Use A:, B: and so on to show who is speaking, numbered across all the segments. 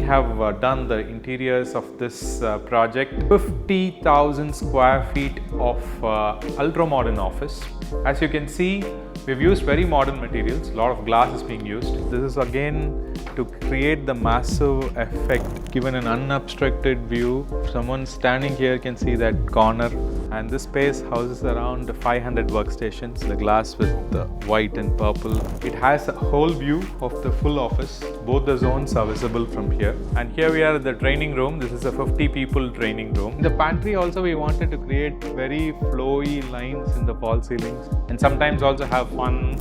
A: have done the interiors of this project. 50,000 square feet of ultra-modern office. As you can see, we've used very modern materials. A lot of glass is being used. This is again to create the massive effect, given an unobstructed view. Someone standing here can see that corner, and this space houses around 500 workstations. The glass with the white and purple. It has a whole view of the full office. Both the zones are visible from here. And here we are at the training room. This is a 50 people training room. In the pantry also we wanted to create very flowy lines in the fall ceilings and sometimes also have fun.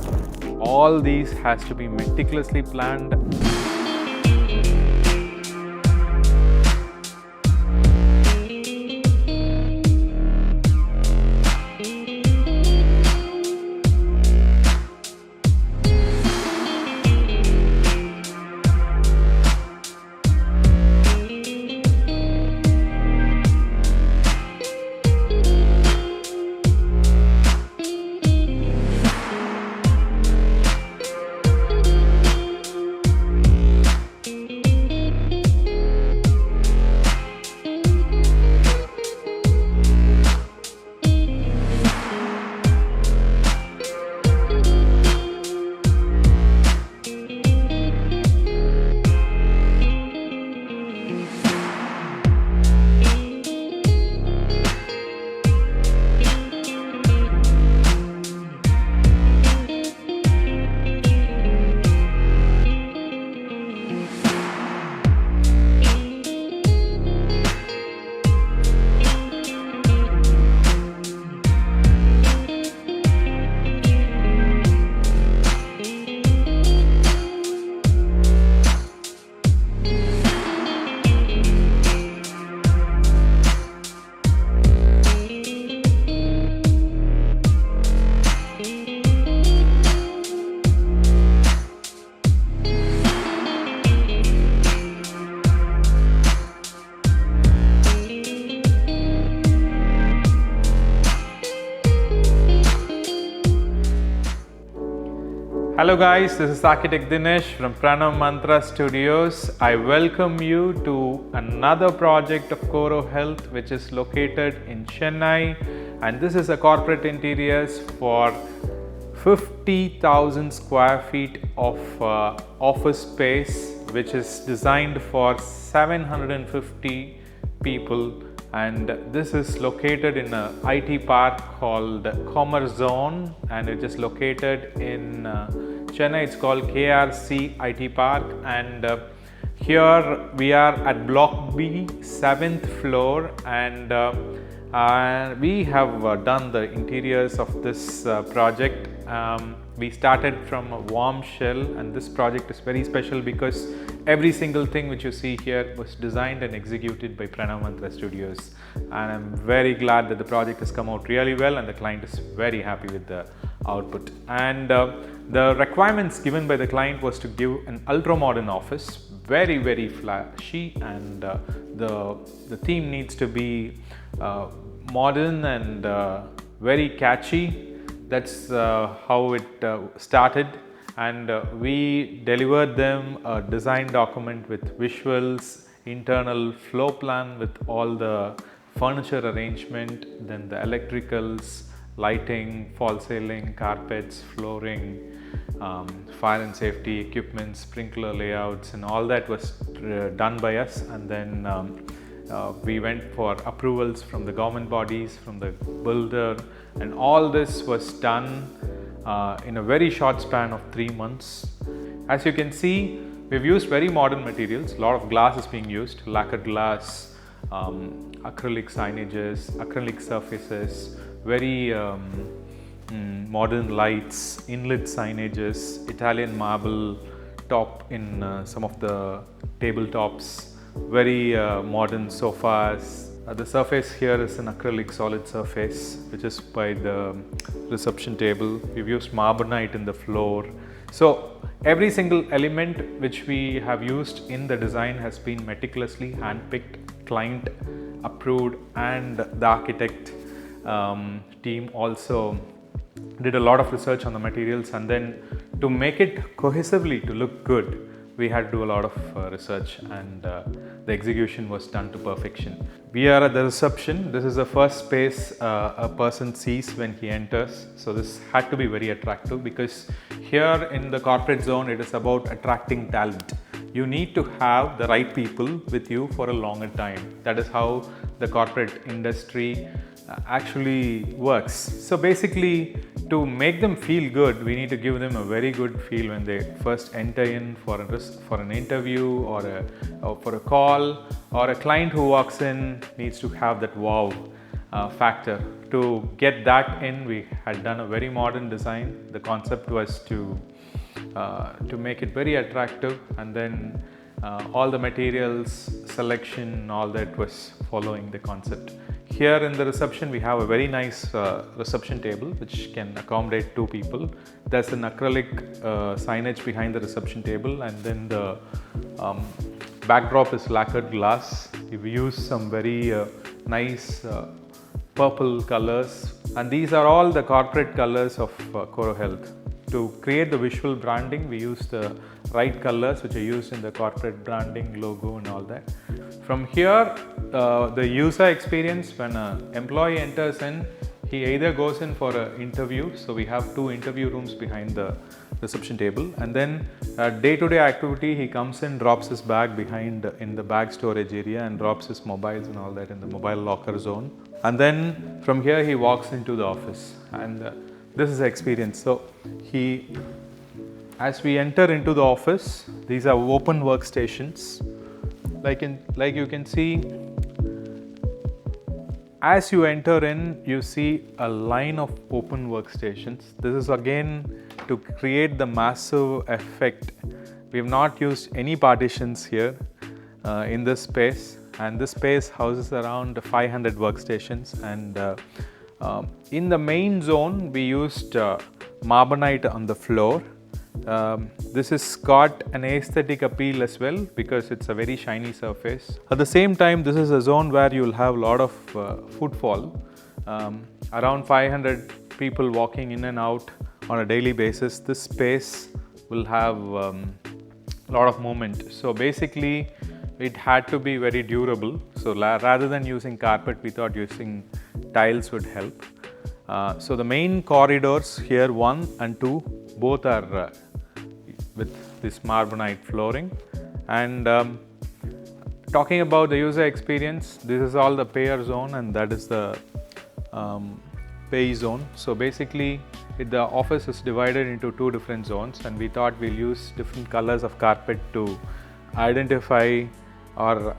A: All these has to be meticulously planned. Hello guys, this is Architect Dinesh from Pranav Mantraa Studios. I welcome you to another project of CorroHealth, which is located in Chennai, and this is a corporate interiors for 50,000 square feet of office space, which is designed for 750 people. And this is located in an IT park called Commerzone, and it is located in Chennai. It's called KRC IT Park, and here we are at Block B, 7th floor, and we have done the interiors of this project. We started from a warm shell, and this project is very special because every single thing which you see here was designed and executed by Pranav Mantraa Studios, and I'm very glad that the project has come out really well and the client is very happy with the output. And the requirements given by the client was to give an ultra modern office, very flashy, and the theme needs to be modern and very catchy. That's how it started, and we delivered them a design document with visuals, internal floor plan with all the furniture arrangement, then the electricals, lighting, fall ceiling, carpets, flooring, fire and safety equipment, sprinkler layouts, and all that was done by us. And then we went for approvals from the government bodies, from the builder, and all this was done in a very short span of 3 months. As you can see, we've used very modern materials. A lot of glass is being used, lacquered glass, acrylic signages, acrylic surfaces, very modern lights, inlit signages, Italian marble top in some of the tabletops, very modern sofas. The surface here is an acrylic solid surface, which is by the reception table. We've used Marbonite in the floor. So every single element which we have used in the design has been meticulously handpicked, client approved, and the architect team also did a lot of research on the materials, and then to make it cohesively to look good, we had to do a lot of research, and the execution was done to perfection. We are at the reception. This is the first space a person sees when he enters. So this had to be very attractive, because here in the corporate zone, it is about attracting talent. You need to have the right people with you for a longer time. That is how the corporate industry actually works. So basically, to make them feel good, we need to give them a very good feel when they first enter in for an interview or for a call, or a client who walks in needs to have that wow factor. To get that in, we had done a very modern design. The concept was to make it very attractive, and then all the materials selection, all that was following the concept. Here in the reception, we have a very nice reception table which can accommodate 2 people. There's an acrylic signage behind the reception table, and then the backdrop is lacquered glass. We use some very nice purple colors, and these are all the corporate colors of CorroHealth. To create the visual branding, we use the right colors which are used in the corporate branding, logo and all that. From here, the user experience, when an employee enters in, he either goes in for an interview. So we have 2 interview rooms behind the reception table, and then day-to-day activity, he comes in, drops his bag behind in the bag storage area, and drops his mobiles and all that in the mobile locker zone. And then from here, he walks into the office, and this is the experience. So as we enter into the office, these are open workstations. Like you can see, as you enter in, you see a line of open workstations. This is again to create the massive effect. We have not used any partitions here in this space, and this space houses around 500 workstations. And in the main zone, we used Marbonite on the floor. This has got an aesthetic appeal as well, because it's a very shiny surface. At the same time, this is a zone where you'll have a lot of footfall. Around 500 people walking in and out on a daily basis. This space will have a lot of movement. So basically, it had to be very durable. So rather than using carpet, we thought using tiles would help. So the main corridors here, 1 and 2, both are with this Marbonite flooring. And talking about the user experience, this is all the payer zone, and that is the pay zone. So basically, the office is divided into 2 different zones, and we thought we'll use different colors of carpet to identify or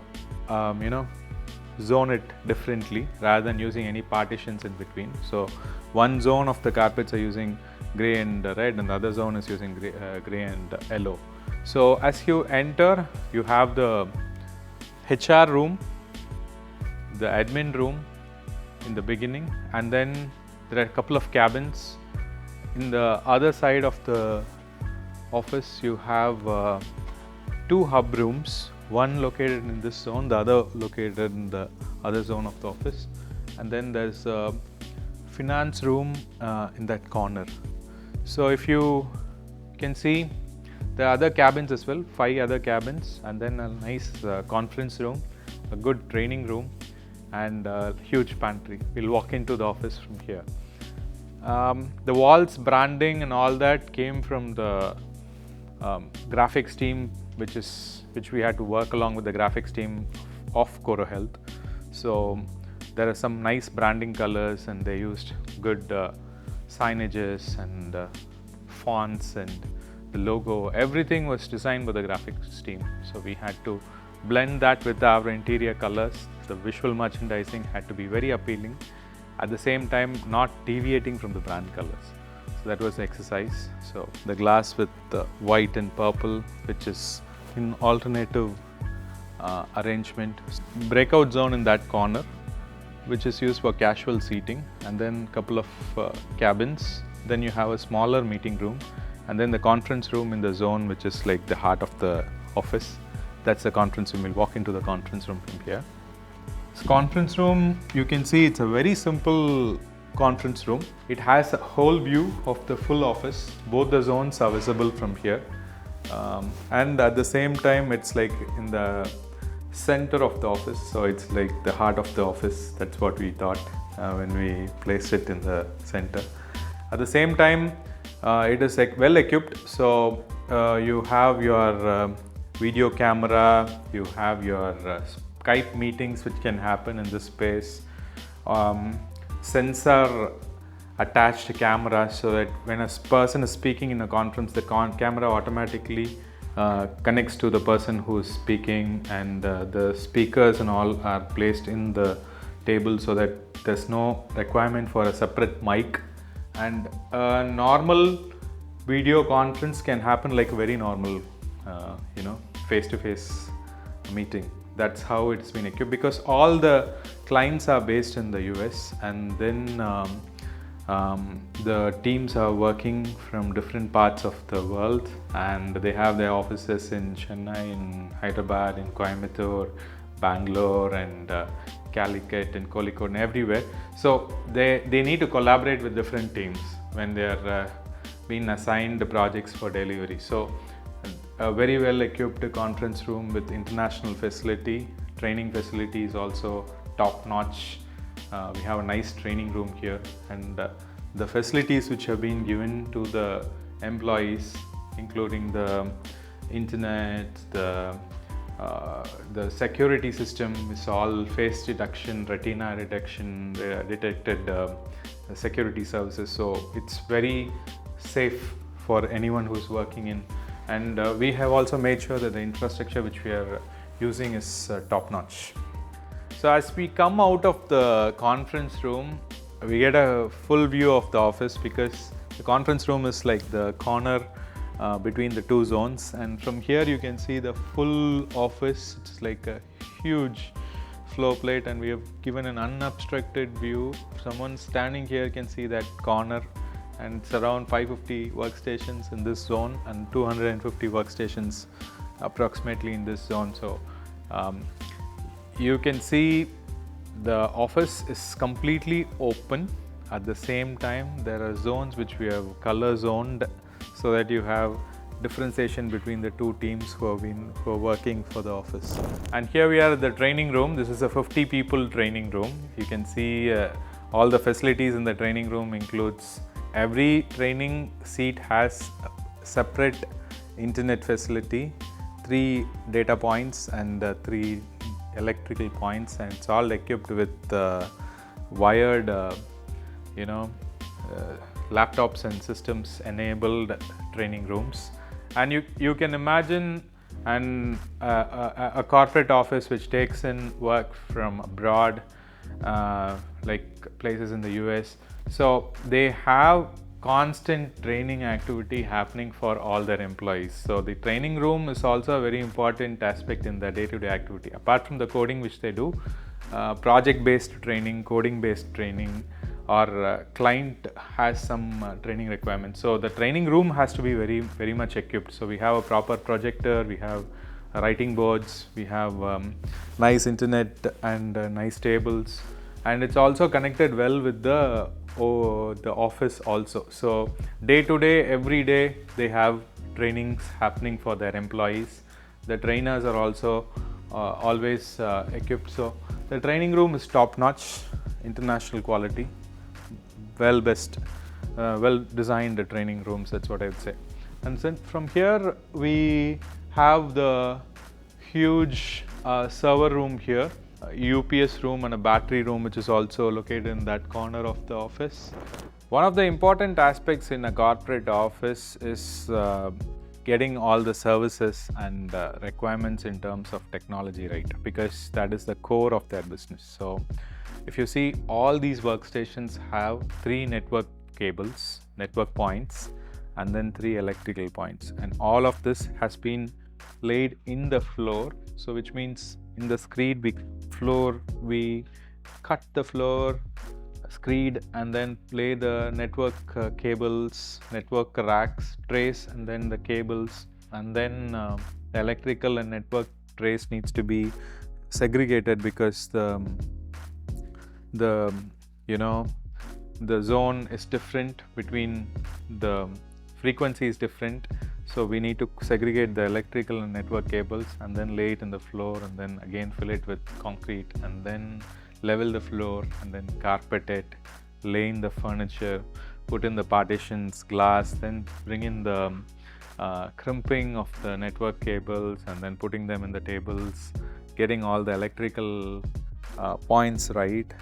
A: zone it differently, rather than using any partitions in between. So one zone of the carpets are using grey and red, and the other zone is using grey and yellow. So as you enter, you have the HR room, the admin room in the beginning, and then there are a couple of cabins. In the other side of the office, you have 2 hub rooms, one located in this zone, the other located in the other zone of the office. And then there's a finance room in that corner. So if you can see, there are other cabins as well, 5 other cabins, and then a nice conference room, a good training room, and a huge pantry. We'll walk into the office from here. The walls branding and all that came from the graphics team, which we had to work along with the graphics team of CorroHealth. So there are some nice branding colors, and they used good signages and fonts, and the logo. Everything was designed by the graphics team. So we had to blend that with our interior colors. The visual merchandising had to be very appealing, at the same time not deviating from the brand colors. So that was the exercise. So the glass with the white and purple, which is in alternative arrangement. Breakout zone in that corner, which is used for casual seating, and then a couple of cabins. Then you have a smaller meeting room, and then the conference room in the zone, which is like the heart of the office. That's the conference room. We'll walk into the conference room from here. This conference room, you can see it's a very simple conference room. It has a whole view of the full office. Both the zones are visible from here. And at the same time it's like in the center of the office, so it's like the heart of the office. That's what we thought when we placed it in the center. At the same time, it is like well equipped, so you have your video camera, you have your Skype meetings which can happen in this space, sensor attached camera, so that when a person is speaking in a conference, the camera automatically connects to the person who is speaking, and the speakers and all are placed in the table so that there's no requirement for a separate mic. And a normal video conference can happen like a very normal face-to-face meeting. That's how it's been equipped, because all the clients are based in the US, and then the teams are working from different parts of the world, and they have their offices in Chennai, in Hyderabad, in Coimbatore, Bangalore, and Calicut and Kozhikode, and everywhere. So they need to collaborate with different teams when they are being assigned the projects for delivery. So a very well equipped conference room with international facility. Training facility is also top notch. We have a nice training room here, and the facilities which have been given to the employees, including the internet, the security system is all face detection, retina detection, detected security services. So it's very safe for anyone who's working in. And we have also made sure that the infrastructure which we are using is top notch. So as we come out of the conference room, we get a full view of the office, because the conference room is like the corner between the two zones, and from here you can see the full office. It's like a huge floor plate, and we have given an unobstructed view. Someone standing here can see that corner, and it's around 550 workstations in this zone and 250 workstations approximately in this zone. So you can see the office is completely open. At the same time, there are zones which we have color zoned, so that you have differentiation between the two teams who are working for the office. And here we are at the training room. This is a 50 people training room. You can see all the facilities in the training room includes, every training seat has a separate internet facility, 3 data points and 3 electrical points, and it's all equipped with wired laptops and systems enabled training rooms. And you can imagine a corporate office which takes in work from abroad, like places in the US. So they have constant training activity happening for all their employees. So the training room is also a very important aspect in the day-to-day activity. Apart from the coding which they do, project-based training, coding-based training, or client has some training requirements. So the training room has to be very much equipped. So we have a proper projector, we have writing boards, we have nice internet and nice tables, and it's also connected well with the office also. So day to day, every day, they have trainings happening for their employees. The trainers are also always equipped. So the training room is top notch, international quality, well designed training rooms, that's what I would say. And then from here we have the huge server room here, a UPS room and a battery room, which is also located in that corner of the office. One of the important aspects in a corporate office is getting all the services and requirements in terms of technology right, because that is the core of their business. So if you see, all these workstations have 3 network cables, network points, and then 3 electrical points, and all of this has been laid in the floor. So which means in the screed floor, we cut the floor, screed, and then lay the network cables, network racks, trays, and then the cables, and then the electrical and network trays needs to be segregated, because the zone is different, between the frequency is different. So we need to segregate the electrical and network cables and then lay it in the floor and then again fill it with concrete and then level the floor and then carpet it, lay in the furniture, put in the partitions, glass, then bring in the crimping of the network cables and then putting them in the tables, getting all the electrical points right,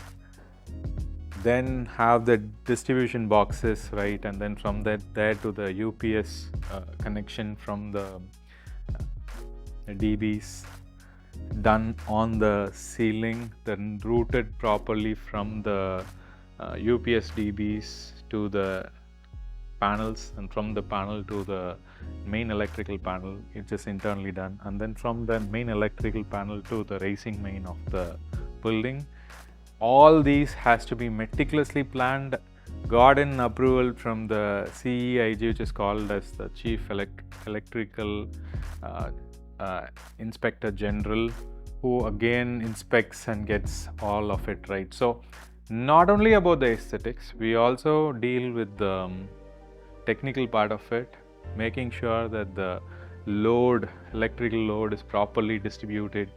A: then have the distribution boxes right, and then from there to the UPS connection from the DBs done on the ceiling, then routed properly from the UPS DBs to the panels, and from the panel to the main electrical panel, it's just internally done, and then from the main electrical panel to the racing main of the building. All these has to be meticulously planned, got an approval from the CEIG, which is called as the Chief Electrical Inspector General, who again inspects and gets all of it right. So not only about the aesthetics, we also deal with the technical part of it, making sure that the electrical load is properly distributed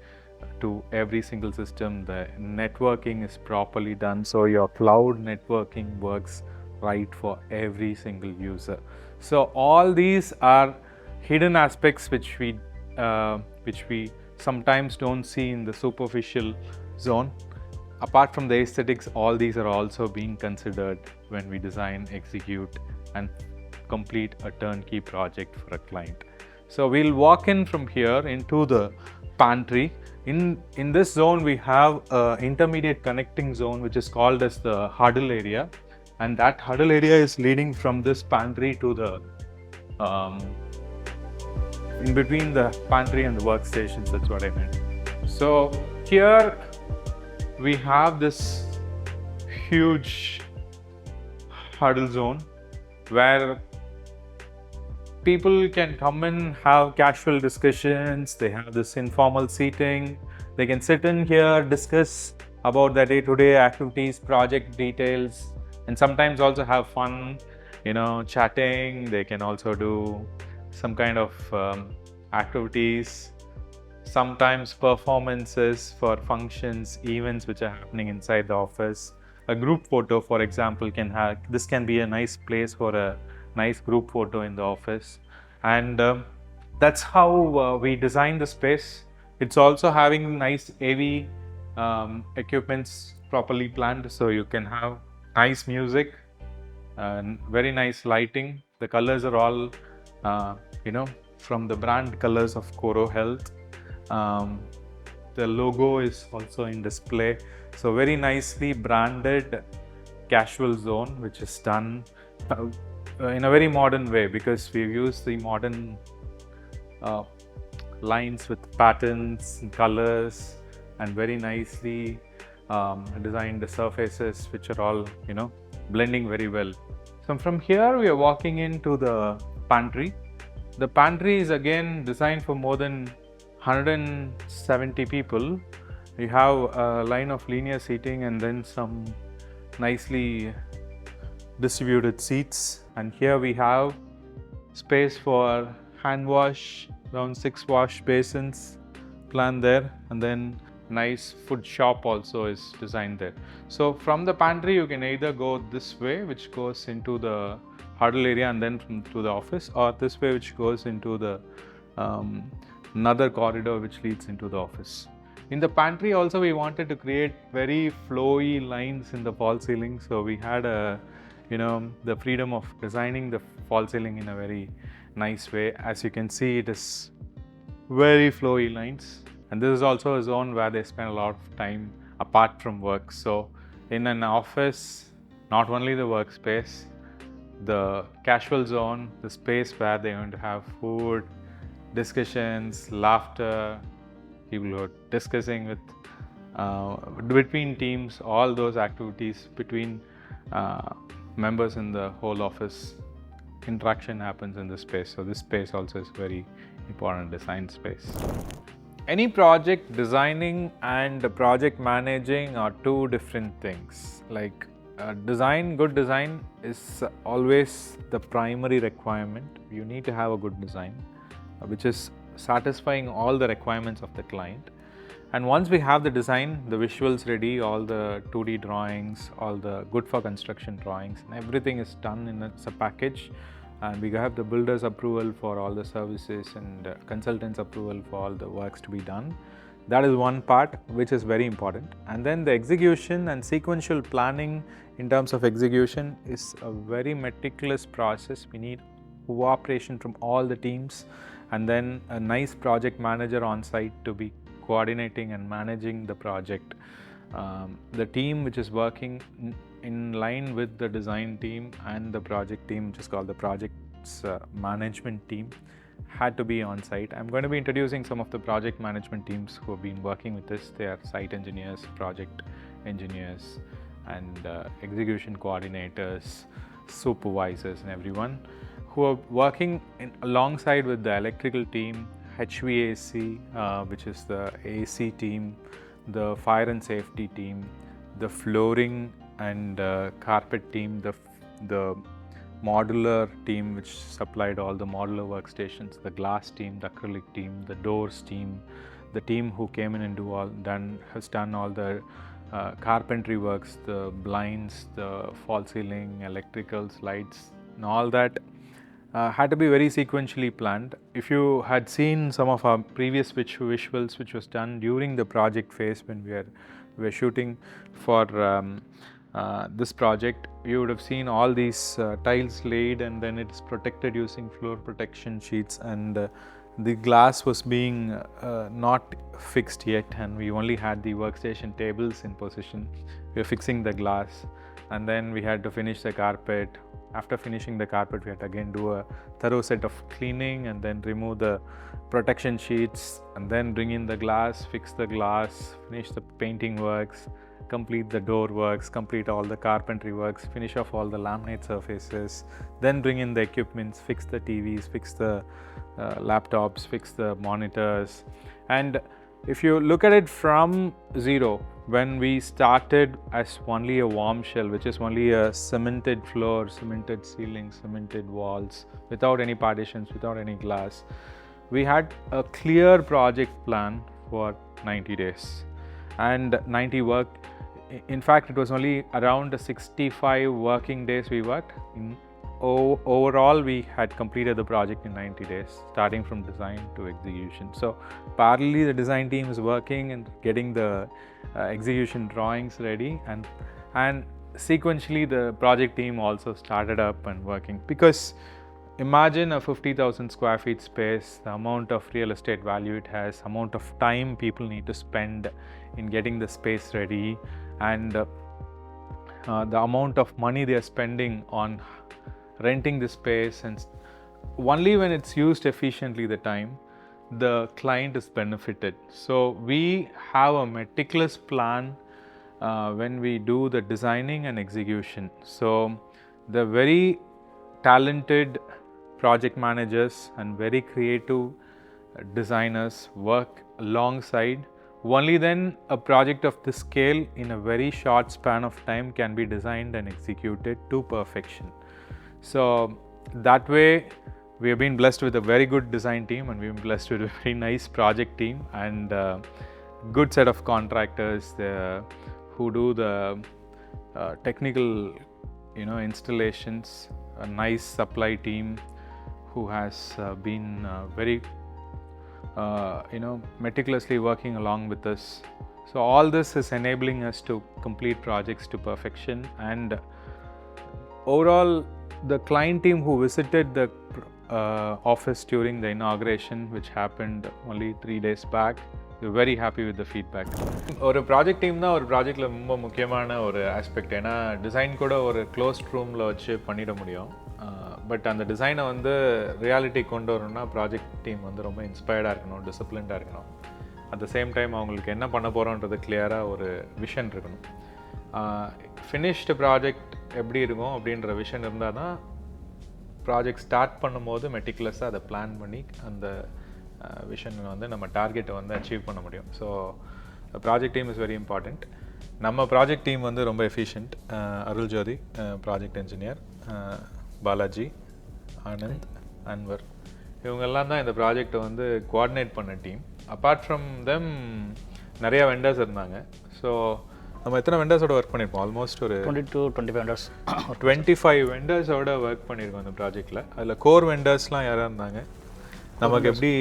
A: to every single system, the networking is properly done, so your cloud networking works right for every single user. So all these are hidden aspects which we sometimes don't see in the superficial zone. Apart from the aesthetics, all these are also being considered when we design, execute and complete a turnkey project for a client. So we'll walk in from here into the pantry. In this zone, we have an intermediate connecting zone which is called as the huddle area, and that huddle area is leading from this pantry to the in between the pantry and the workstations. That's what I meant. So here we have this huge huddle zone where people can come in, have casual discussions, they have this informal seating, they can sit in here, discuss about their day-to-day activities, project details, and sometimes also have fun, chatting. They can also do some kind of activities, sometimes performances for functions, events which are happening inside the office. A group photo, for example, this can be a nice place for a nice group photo in the office, and that's how we design the space. It's also having nice AV equipments properly planned, so you can have nice music and very nice lighting. The colors are all from the brand colors of CorroHealth. The logo is also in display, so very nicely branded casual zone, which is done in a very modern way, because we've used the modern lines with patterns and colors and very nicely designed the surfaces, which are all blending very well. So from here we are walking into the pantry. The pantry is again designed for more than 170 people. We have a line of linear seating and then some nicely distributed seats, and here we have space for hand wash, around 6 wash basins planned there, and then nice food shop also is designed there. So from the pantry you can either go this way, which goes into the huddle area and then to the office, or this way, which goes into the another corridor which leads into the office. In the pantry also we wanted to create very flowy lines in the fall ceiling, so we had the freedom of designing the fall ceiling in a very nice way. As you can see, it is very flowy lines, and this is also a zone where they spend a lot of time apart from work. So in an office, not only the workspace, the casual zone, the space where they're going to have food, discussions, laughter, people who are discussing with between teams, all those activities between members in the whole office, interaction happens in this space. So this space also is very important design space. Any project designing and project managing are two different things. Like Good design is always the primary requirement. You need to have a good design, which is satisfying all the requirements of the client. And once we have the design, the visuals ready, all the 2D drawings, all the good for construction drawings, and everything is done in a package. And we have the builder's approval for all the services and consultant's approval for all the works to be done. That is one part which is very important. And then the execution and sequential planning in terms of execution is a very meticulous process. We need cooperation from all the teams, and then a nice project manager on site to be coordinating and managing the project. The team which is working in line with the design team and the project team, which is called the project's management team, had to be on site. I'm going to be introducing some of the project management teams who have been working with this. They are site engineers, project engineers, and execution coordinators, supervisors, and everyone who are working alongside with the electrical team, HVAC, which is the AC team, the fire and safety team, the flooring and carpet team, the modular team which supplied all the modular workstations, the glass team, the acrylic team, the doors team, the team who came in and has done all the carpentry works, the blinds, the false ceiling, electricals, lights, and all that had to be very sequentially planned. If you had seen some of our previous visuals which was done during the project phase when we were shooting for this project, you would have seen all these tiles laid, and then it's protected using floor protection sheets, and the glass was being not fixed yet, and we only had the workstation tables in position. We were fixing the glass, and then we had to finish the carpet. After finishing the carpet, we had to again do a thorough set of cleaning and then remove the protection sheets and then bring in the glass, fix the glass, finish the painting works, complete the door works, complete all the carpentry works, finish off all the laminate surfaces, then bring in the equipments, fix the TVs, fix the laptops, fix the monitors. And if you look at it from zero, when we started as only a warm shell, which is only a cemented floor, cemented ceilings, cemented walls, without any partitions, without any glass, we had a clear project plan for 90 days and 90 work. In fact, it was only around 65 working days we worked. Overall, we had completed the project in 90 days, starting from design to execution. So parallelly, the design team is working and getting the execution drawings ready, and sequentially the project team also started up and working. Because imagine a 50,000 square feet space, the amount of real estate value it has, amount of time people need to spend in getting the space ready, and the amount of money they are spending on renting the space. And only when it's used efficiently, the client is benefited. So we have a meticulous plan when we do the designing and execution. So the very talented project managers and very creative designers work alongside. Only then a project of this scale in a very short span of time can be designed and executed to perfection. So that way, we have been blessed with a very good design team, and we've been blessed with a very nice project team and good set of contractors who do the technical, installations. A nice supply team who has been very, meticulously working along with us. So all this is enabling us to complete projects to perfection. And overall, the client team who visited the office during the inauguration, which happened only 3 days back, we're very happy with the feedback. ஒரு project team தான் ஒரு ப்ராஜெக்டில் ரொம்ப முக்கியமான ஒரு aspect. ஏன்னா design கூட ஒரு க்ளோஸ்ட் ரூமில் வச்சு பண்ணிட முடியும். பட் அந்த டிசைனை ரியாலிட்டி கொண்டு வரணும்னா ப்ராஜெக்ட் டீம் ரொம்ப இன்ஸ்பயர்டாக இருக்கணும், டிசிப்ளின்டாக இருக்கணும். அட் த சேம் டைம் அவங்களுக்கு என்ன பண்ண போகிறோன்றது கிளியராக ஒரு விஷன் இருக்கணும். ஃபினிஷ்டு ப்ராஜெக்ட் எப்படி இருக்கும் அப்படின்ற விஷன் இருந்தால் தான் ப்ராஜெக்ட் ஸ்டார்ட் பண்ணும்போது மெட்டிகுலஸாக அதை பிளான் பண்ணி அந்த விஷன் நம்ம டார்கெட்டை அச்சீவ் பண்ண முடியும். So project team is very important. நம்ம ப்ராஜெக்ட் டீம் வந்து ரொம்ப எஃபிஷியன்ட். அருள் ஜோதி ப்ராஜெக்ட் என்ஜினியர், பாலாஜி, ஆனந்த், அன்வர், இவங்கெல்லாம் தான் இந்த ப்ராஜெக்டை வந்து கோஆர்டினேட் பண்ண டீம். அப்பார்ட் ஃப்ரம் தெம் நிறையா வெண்டர்ஸ் இருந்தாங்க. ஸோ நம்ம எத்தனை வெண்டர்ஸோட ஒர்க் பண்ணியிருப்போம்? ஆல்மோஸ்ட் ஒரு
B: 20-25 வெண்டர்ஸ்
A: 25 வெண்டர்ஸோட ஒர்க் பண்ணியிருக்கோம் இந்த ப்ராஜெக்டில். அதில் கோர் வெண்டர்ஸ்லாம் யாராக இருந்தாங்க? நமக்கு எப்படி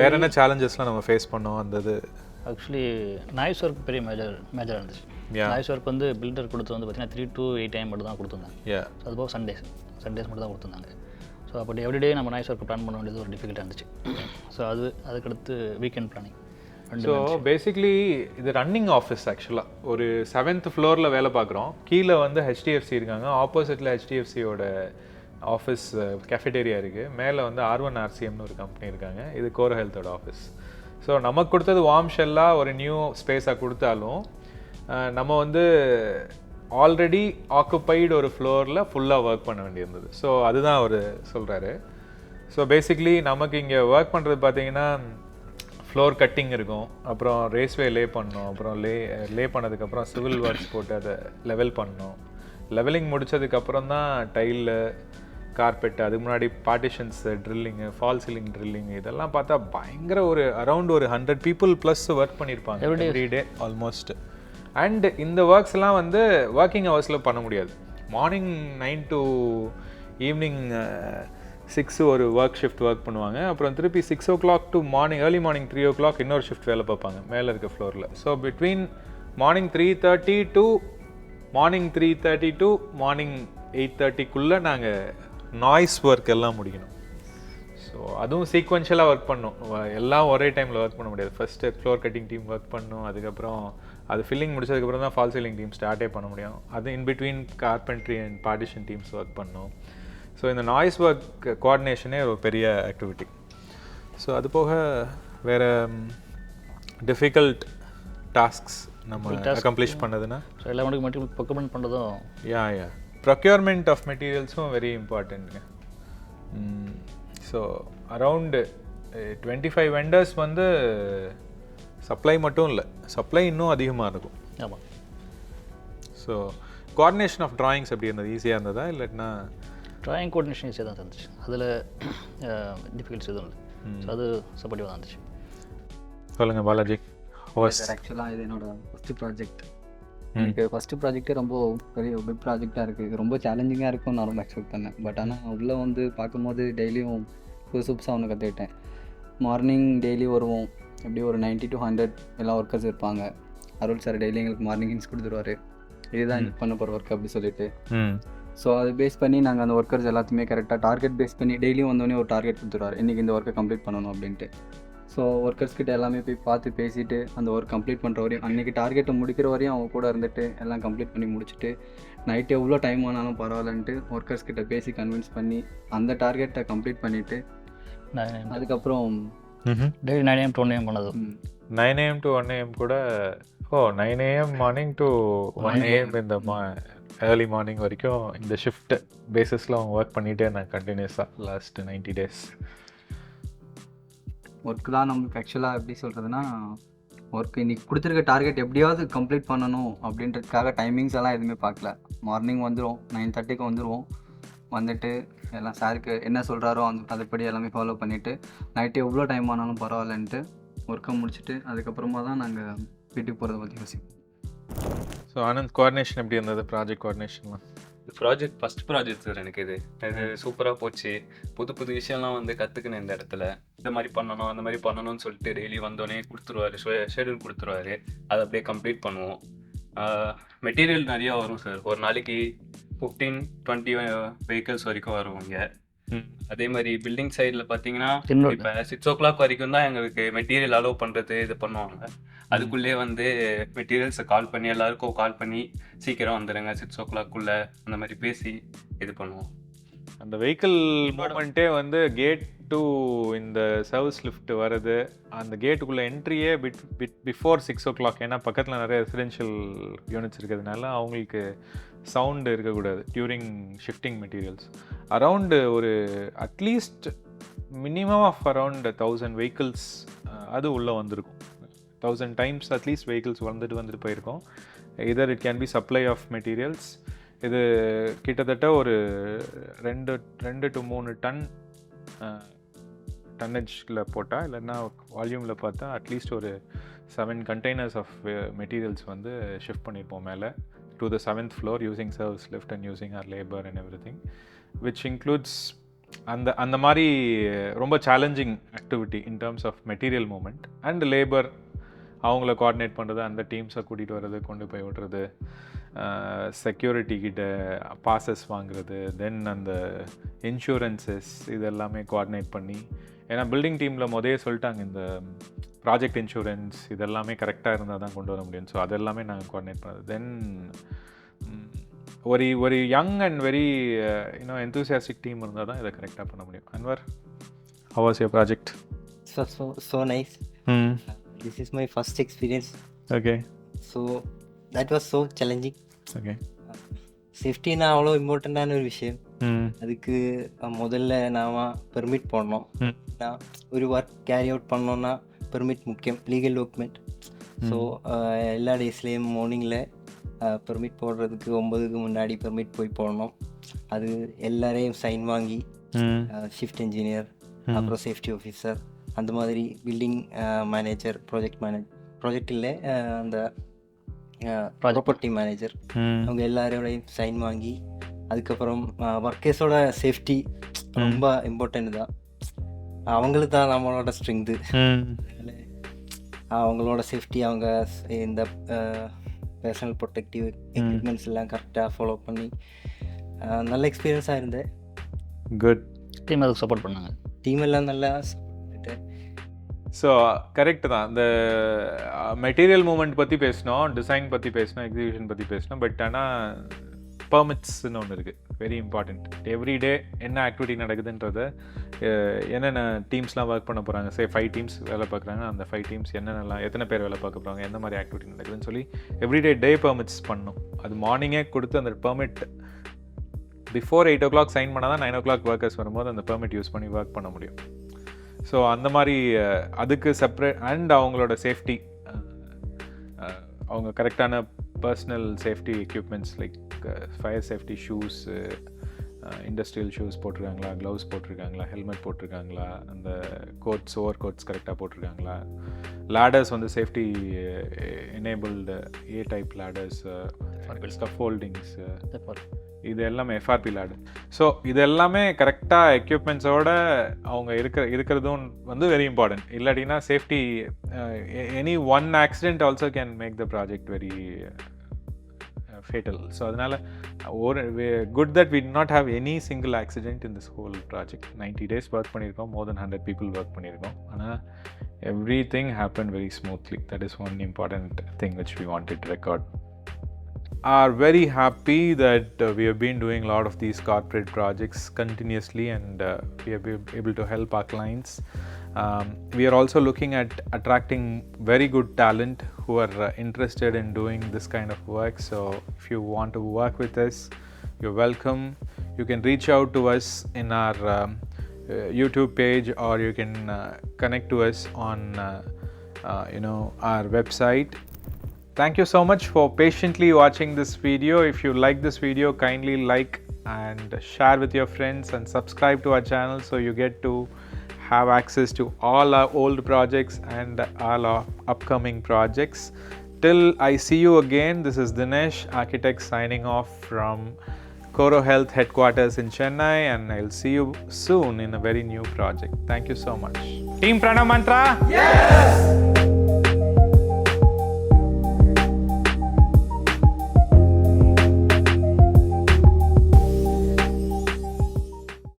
A: வேறு என்ன சேலஞ்சஸ்லாம் நம்ம ஃபேஸ் பண்ணோம்? அந்த இது
B: ஆக்சுவலி நாய்ஸ் ஒர்க் பெரிய மேஜராக இருந்துச்சு. நாய்ஸ் ஒர்க் வந்து பில்டர் கொடுத்து வந்து பார்த்தீங்கன்னா 3 to 8 டைம் மட்டும் தான் கொடுத்துருந்தாங்க. அதுபோக சண்டேஸ் மட்டும் தான் கொடுத்துருந்தாங்க. ஸோ அப்படி எவ்ரிடே நம்ம நாய்ஸ் ஒர்க் பிளான் பண்ண வேண்டியது ஒரு டிஃபிகல்ட்டாக இருந்துச்சு. ஸோ அதுக்கடுத்து வீக்கெண்ட் பிளானிங்.
A: ஸோ பேசிக்லி இது ரன்னிங் ஆஃபீஸ். ஆக்சுவலாக ஒரு 7th ஃப்ளோரில் வேலை பார்க்குறோம். கீழே வந்து ஹெச்டிஎஃப்சி இருக்காங்க, ஆப்போசிட்டில் ஹெச்டிஎஃப்சியோட ஆஃபீஸ் கேஃபெட்டேரியா இருக்குது, மேலே வந்து R1RCMனு ஒரு கம்பெனி இருக்காங்க. இது CorroHealthோட ஆஃபீஸ். ஸோ நமக்கு கொடுத்தது வார்ம் ஷெல்லாக ஒரு நியூ ஸ்பேஸாக கொடுத்தாலும் நம்ம வந்து ஆல்ரெடி ஆக்குப்பைடு ஒரு ஃப்ளோரில் ஃபுல்லாக ஒர்க் பண்ண வேண்டியிருந்தது. ஸோ அதுதான் அவர் சொல்கிறாரு. ஸோ பேசிக்லி நமக்கு இங்கே ஒர்க் பண்ணுறது பார்த்தீங்கன்னா ஃப்ளோர் கட்டிங் இருக்கும், அப்புறம் ரேஸ்வே லே பண்ணோம், அப்புறம் லே பண்ணதுக்கப்புறம் சிவில் ஒர்க்ஸ் போட்டு அதை லெவல் பண்ணோம். லெவலிங் முடித்ததுக்கப்புறம் தான் டைலு, கார்பெட்டு, அதுக்கு முன்னாடி பார்ட்டிஷன்ஸு, ட்ரில்லிங்கு, ஃபால் சீலிங் ட்ரில்லிங், இதெல்லாம் பார்த்தா பயங்கர ஒரு அரௌண்ட் ஒரு 100 people ப்ளஸ் ஒர்க் பண்ணியிருப்பாங்க எவ்ரி டே ஆல்மோஸ்ட். அண்ட் இந்த ஒர்க்ஸ்லாம் வந்து ஒர்க்கிங் ஹவர்ஸில் பண்ண முடியாது. மார்னிங் 9 to ஈவினிங் 6 ஒரு ஒர்க் ஷிஃப்ட் ஒர்க் பண்ணுவாங்க. அப்புறம் திருப்பி 6 o'clock to early morning 3 o'clock இன்னொரு ஷிஃப்ட் வேலை பார்ப்பாங்க மேலே இருக்க ஃப்ளோரில். So between morning 3:30 to morning 8:30க்குள்ளே நாங்கள் நாய்ஸ் ஒர்க் எல்லாம் முடிக்கணும். ஸோ அதுவும் சீக்வென்ஷியலாக ஒர்க் பண்ணணும், எல்லாம் ஒரே டைமில் ஒர்க் பண்ண முடியாது. First floor cutting team work பண்ணணும், அதுக்கப்புறம் அது ஃபில்லிங் முடிச்சதுக்கப்புறம் தான் ஃபால் சீலிங் டீம் ஸ்டார்ட்டே பண்ண முடியும். அது in between carpentry and partition teams work பண்ணணும். ஸோ இந்த நாய்ஸ் ஒர்க் கோஆர்டினேஷனே ஒரு பெரிய ஆக்டிவிட்டி. ஸோ அது போக வேறு டிஃபிகல்ட் டாஸ்க்ஸ் நம்ம அக்கம்ப்ளிஷ் பண்ணதுன்னா
B: எல்லா மெட்டீரியல் ப்ரொக்யூர்மெண்ட் பண்ணுறதும்
A: ப்ரொக்யூர்மெண்ட் ஆஃப் மெட்டீரியல்ஸும் வெரி இம்பார்ட்டண்ட்டுங்க. ஸோ அரவுண்டு 25 வெண்டர்ஸ் வந்து சப்ளை மட்டும் இல்லை, சப்ளை இன்னும் அதிகமாக இருக்கும்.
B: ஆமாம்.
A: ஸோ கோஆர்டினேஷன் ஆஃப் ட்ராயிங்ஸ் எப்படி இருந்தது? ஈஸியாக இருந்ததா இல்லைன்னா?
B: ட்ராயிங் கோஆர்டினேஷன் ஈஸியாக தான் இருந்துச்சு, அதில் டிஃபிகல்ட்ஸ் எதுவும் இல்லை. ஸோ அது சப்போர்ட்டிவாக தான் இருந்துச்சு.
A: சொல்லுங்கள் பாலாஜி.
C: சார் ஆக்சுவலாக இது என்னோடய ஃபஸ்ட்டு ப்ராஜெக்ட். எனக்கு ஃபஸ்ட்டு ப்ராஜெக்டே ரொம்ப பெரிய பிக் ப்ராஜெக்டாக இருக்குது. ரொம்ப சேலஞ்சிங்காக இருக்கும் நான் ரொம்ப எக்ஸ்பெக்ட் பண்ணேன். பட் ஆனால் உள்ளே வந்து பார்க்கும்போது டெய்லியும் புதுசாக ஒன்று கற்றுக்கிட்டேன். மார்னிங் டெய்லி வருவோம், எப்படி ஒரு 90 to 100 எல்லா ஒர்க்கர்ஸ் இருப்பாங்க. அருள் சார் டெய்லி எங்களுக்கு மார்னிங் ஹின்ஸ் கொடுத்துருவாரு, இதுதான் எனக்கு பண்ண போகிற ஒர்க் அப்படி சொல்லிட்டு. ஸோ அதை பேஸ் பண்ணி நாங்கள் அந்த ஒர்க்கர்ஸ் எல்லாத்தையுமே கரெக்டாக டார்கெட் பேஸ் பண்ணி டெய்லியும் வந்தோடனே ஒரு டார்கெட் கொடுத்துருவார், இன்றைக்கி இந்த ஒர்க்கை கம்ப்ளீட் பண்ணணும் அப்படின்ட்டு. ஸோ ஒர்க்கர்ஸ்கிட்ட எல்லாமே போய் பார்த்து பேசிவிட்டு அந்த ஒர்க் கம்ப்ளீட் பண்ணுற வரையும், அன்றைக்கி டார்கெட்டை முடிக்கிற வரையும் அவங்க கூட இருந்துட்டு எல்லாம் கம்ப்ளீட் பண்ணி முடிச்சுட்டு நைட்டு எவ்வளோ டைம் ஆனாலும் பரவாயில்லன்ட்டு ஒர்க்கர்ஸ்கிட்ட பேசி கன்வின்ஸ் பண்ணி அந்த டார்கெட்டை கம்ப்ளீட் பண்ணிவிட்டு அதுக்கப்புறம்
B: டெய்லி 9 AM to 1 AM பண்ணது.
A: 9 AM to 1 AM கூட 9 AM மார்னிங் டு 1 AM இந்த ஏர்லி மார்னிங் வரைக்கும் இந்த ஷிஃப்ட் பேசிஸில் அவங்க ஒர்க் பண்ணிகிட்டே நான் கண்டினியூஸாக லாஸ்ட் 90 days.
C: ஒர்க்கு தான் நம்மளுக்கு ஆக்சுவலாக எப்படி சொல்கிறதுனா, ஒர்க் இன்றைக்கி கொடுத்துருக்க டார்கெட் எப்படியாவது கம்ப்ளீட் பண்ணணும் அப்படின்றதுக்காக டைமிங்ஸ் எல்லாம் எதுவுமே பார்க்கல. மார்னிங் வந்துடும், 9:30க்கு வந்துடுவோம். வந்துட்டு எல்லாம் சாருக்கு என்ன சொல்கிறாரோ அதுபடி எல்லாமே ஃபாலோ பண்ணிவிட்டு நைட்டு எவ்வளோ டைம் ஆனாலும் பரவாயில்லன்ட்டு ஒர்க்கை முடிச்சுட்டு அதுக்கப்புறமா தான் நாங்கள் வீட்டுக்கு போகிறத பற்றி யோசிப்போம்.
A: ஸோ ஆனந்த், கோஆர்டினேஷன் எப்படி இருந்தது? ப்ராஜெக்ட் கோஆர்டினேஷன்லாம்
D: ஃபஸ்ட் ப்ராஜெக்ட் சார் எனக்கு இது சூப்பராக போச்சு. புது விஷயம்லாம் வந்து கற்றுக்கினேன் இந்த இடத்துல. இந்த மாதிரி பண்ணணும் அந்த மாதிரி பண்ணணும்னு சொல்லிட்டு டெய்லி வந்தோடனே கொடுத்துருவாரு, ஷெடியூல் கொடுத்துருவாரு, அதை அப்படியே கம்ப்ளீட் பண்ணுவோம். மெட்டீரியல் நிறையா வரும் சார், ஒரு நாளைக்கு 15-20 வெஹிக்கிள்ஸ் வரைக்கும் வருவாங்க. அதே மாதிரி பில்டிங் சைடில் பார்த்தீங்கன்னா இப்போ 6 o'clock வரைக்கும் தான் எங்களுக்கு மெட்டீரியல் அலோவ் பண்ணுறது இது பண்ணுவாங்க. அதுக்குள்ளே வந்து மெட்டீரியல்ஸை கால் பண்ணி எல்லாருக்கும் கால் பண்ணி சீக்கிரம் வந்துடுங்க 6 o'clock அந்த மாதிரி பேசி இது பண்ணுவோம்.
A: அந்த வெஹிக்கிள் மூவ்மெண்ட்டே வந்து கேட் டு இந்த சர்வீஸ் லிஃப்ட் வருது, அந்த கேட்டுக்குள்ளே என்ட்ரியே பிஃபோர் 6 o'clock. ஏன்னா பக்கத்தில் நிறைய ரெசிடென்ஷியல் யூனிட்ஸ் இருக்கிறதுனால அவங்களுக்கு சவுண்டு இருக்கக்கூடாது டியூரிங் ஷிஃப்டிங் மெட்டீரியல்ஸ். அரவுண்டு ஒரு at least minimum of around 1000 vehicles அது உள்ளே வந்திருக்கும். 1000 times அட்லீஸ்ட் வெஹிக்கிள்ஸ் வந்துட்டு போயிருக்கோம். either it can be supply of materials. இது கிட்டத்தட்ட ஒரு 2 to 3 டன் டன்னேஜில் போட்டால் இல்லைன்னா வால்யூமில் பார்த்தா அட்லீஸ்ட் ஒரு 7 containers ஆஃப் மெட்டீரியல்ஸ் வந்து ஷிஃப்ட் பண்ணியிருப்போம் மேலே to the 7th floor using service lift and using our labor and everything, which includes அந்த மாதிரி ரொம்ப challenging activity in terms of material movement and labour. அவங்கள கோஆர்டினேட் பண்ணுறது, அந்த டீம்ஸை கூட்டிகிட்டு வர்றது, கொண்டு போய் விடுறது, செக்யூரிட்டி கிட்ட பாசஸ் வாங்குறது, தென் அந்த இன்சூரன்சஸ் இது எல்லாமே கோஆர்டினேட் பண்ணி, ஏன்னா பில்டிங் டீமில் முதலே சொல்லிட்டாங்க இந்த ப்ராஜெக்ட் இன்சூரன்ஸ் இதெல்லாமே கரெக்டாக இருந்தால் தான் கொண்டு வர முடியும். ஸோ அதெல்லாமே நாங்கள் கோஆர்டினேட் பண்ணுறது. தென் ஒரு young and very enthusiastic team இருந்தால் தான் இதை கரெக்டாக பண்ண முடியும். Anwar, how was your project?
E: So nice. This is my first experience.
A: Okay.
E: So that was so challenging.
A: Okay.
E: Safety நான் அவ்வளோ இம்பார்ட்டண்ட்டான ஒரு விஷயம். அதுக்கு முதல்ல நாம் பெர்மிட் போடணும். நான் ஒரு ஒர்க் கேரி அவுட் பண்ணோன்னா பெர்மிட் முக்கியம், லீகல் டாக்குமெண்ட். ஸோ எல்லா டேஸ்லேயும் மார்னிங்கில் பெர்மிட் போடுறதுக்கு 9க்கு முன்னாடி பெர்மிட் போய் போடணும். அது எல்லாரையும் சைன் வாங்கி ஷிஃப்ட் இன்ஜினியர், அப்புறம் சேஃப்டி ஆஃபீஸர், அந்த மாதிரி பில்டிங் மேனேஜர், ப்ராஜெக்ட் இல்லை அந்த ப்ராப்பர்ட்டி மேனேஜர், அவங்க எல்லாரோடையும் சைன் வாங்கி, அதுக்கப்புறம் ஒர்க்கர்ஸோட சேஃப்டி ரொம்ப இம்பார்ட்டன்ட் தான். அவங்களுக்கு தான் நம்மளோட ஸ்ட்ரெங்கு. அவங்களோட சேஃப்டி, அவங்க இந்த பர்சனல் ப்ரொடெக்டிவ் எக்யூப்மெண்ட்ஸ் எல்லாம் கரெக்டாக ஃபாலோ பண்ணி நல்ல எக்ஸ்பீரியன்ஸாக இருந்தேன்.
A: குட்.
B: டீம் அதுக்கு சப்போர்ட் பண்ணாங்க.
E: டீம் எல்லாம் நல்லா.
A: ஸோ கரெக்டு தான். இந்த மெட்டீரியல் மூமெண்ட் பற்றி பேசினோம், டிசைன் பற்றி பேசினோம், எக்ஸிபிஷன் பற்றி பேசினோம். பட் ஆனால் பெர்மிட்ஸ்ன்னு ஒன்று இருக்குது, வெரி இம்பார்ட்டண்ட். எவ்ரிடே என்ன ஆக்டிவிட்டி நடக்குதுன்றத, என்னென்ன டீம்ஸ்லாம் ஒர்க் பண்ண போகிறாங்க, 5 டீம்ஸ் வேலை பார்க்குறாங்க, அந்த 5 டீம்ஸ் என்னென்னலாம், எத்தனை பேர் வேலை பார்க்க போகிறாங்க, எந்த மாதிரி ஆக்டிவிட்டி நடக்குதுன்னு சொல்லி எவ்ரிடே டே பெர்மிட்ஸ் பண்ணணும். அது மார்னிங்கே கொடுத்து அந்த பெர்மிட் பிஃபோர் 8 o'clock சைன் பண்ணால் தான் 9 o'clock ஒர்க்கர்ஸ் வரும்போது அந்த பெர்மிட் யூஸ் பண்ணி ஒர்க் பண்ண முடியும். ஸோ அந்த மாதிரி அதுக்கு செப்ரேட் அண்ட் அவங்களோட சேஃப்டி, அவங்க கரெக்டான personal safety equipments like fire safety shoes, industrial shoes போட்டிருக்காங்களா, க்ளவுஸ் போட்டிருக்காங்களா, ஹெல்மெட் போட்டிருக்காங்களா, அந்த கோட்ஸ், ஓவர் கோட்ஸ் கரெக்டாக போட்டிருக்காங்களா, லேடர்ஸ் வந்து safety enabled A type ladders, scaffoldings, இது எல்லாமே எஃப்ஆர்பி லேடர். ஸோ இது எல்லாமே கரெக்டாக எக்யூப்மெண்ட்ஸோடு அவங்க இருக்கிறதும் வந்து வெரி இம்பார்ட்டன்ட். இல்லாட்டினா safety, any one accident also can make the project very fatal. So அதனால் good that we did not have any single accident in this whole project. 90 days work பண்ணியிருக்கோம், more than 100 people work பண்ணியிருக்கோம். ஆனால் everything happened very smoothly. That is one important thing which we wanted to record. Are very happy that we have been doing a lot of these corporate projects continuously, and we have been able to help our clients. We are also looking at attracting very good talent who are interested in doing this kind of work. So if you want to work with us, you're welcome. You can reach out to us in our YouTube page, or you can connect to us on our website. Thank you so much for patiently watching this video. If you like this video, kindly like and share with your friends and subscribe to our channel so you get to have access to all our old projects and all our upcoming projects. Till I see you again, this is Dinesh, architect, signing off from CorroHealth headquarters in Chennai, and I'll see you soon in a very new project. Thank you so much. Team Pranav Mantraa? Yes!